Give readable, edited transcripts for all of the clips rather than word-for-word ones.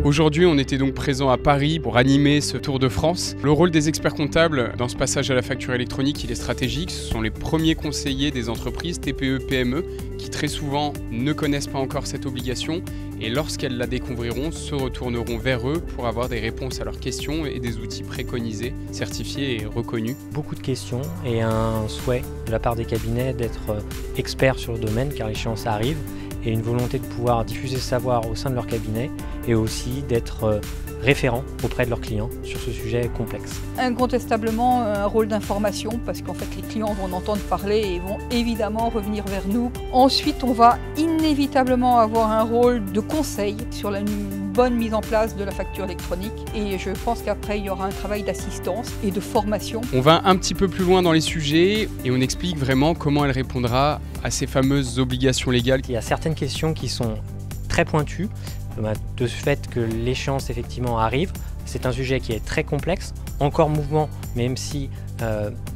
Aujourd'hui, on était donc présent à Paris pour animer ce Tour de France. Le rôle des experts comptables dans ce passage à la facture électronique, il est stratégique. Ce sont les premiers conseillers des entreprises TPE, PME qui très souvent ne connaissent pas encore cette obligation et lorsqu'elles la découvriront, se retourneront vers eux pour avoir des réponses à leurs questions et des outils préconisés, certifiés et reconnus. Beaucoup de questions et un souhait de la part des cabinets d'être experts sur le domaine car l'échéance arrive, et une volonté de pouvoir diffuser ce savoir au sein de leur cabinet et aussi d'être référents auprès de leurs clients sur ce sujet complexe. Incontestablement un rôle d'information parce qu'en fait les clients vont en entendre parler et vont évidemment revenir vers nous. Ensuite on va inévitablement avoir un rôle de conseil sur la bonne mise en place de la facture électronique et je pense qu'après il y aura un travail d'assistance et de formation. On va un petit peu plus loin dans les sujets et on explique vraiment comment elle répondra à ces fameuses obligations légales. Il y a certaines questions qui sont très pointues, de ce fait que l'échéance effectivement arrive. C'est un sujet qui est très complexe, encore mouvement, même si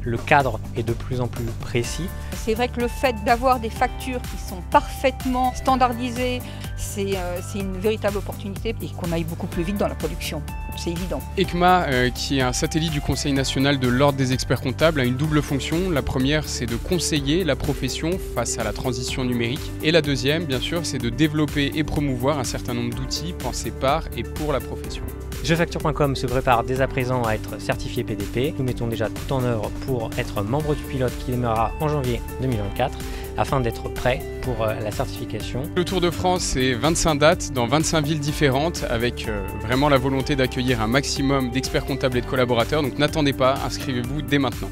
le cadre est de plus en plus précis. C'est vrai que le fait d'avoir des factures qui sont parfaitement standardisées, c'est une véritable opportunité et qu'on aille beaucoup plus vite dans la production, c'est évident. ECMA, qui est un satellite du Conseil national de l'Ordre des experts comptables, a une double fonction. La première, c'est de conseiller la profession face à la transition numérique. Et la deuxième, bien sûr, c'est de développer et promouvoir un certain nombre d'outils pensés par et pour la profession. Jefacture.com se prépare dès à présent à être certifié PDP. Nous mettons déjà tout en œuvre pour être membre du pilote qui démarrera en janvier 2024 afin d'être prêt pour la certification. Le Tour de France, c'est 25 dates dans 25 villes différentes avec vraiment la volonté d'accueillir un maximum d'experts comptables et de collaborateurs. Donc n'attendez pas, inscrivez-vous dès maintenant.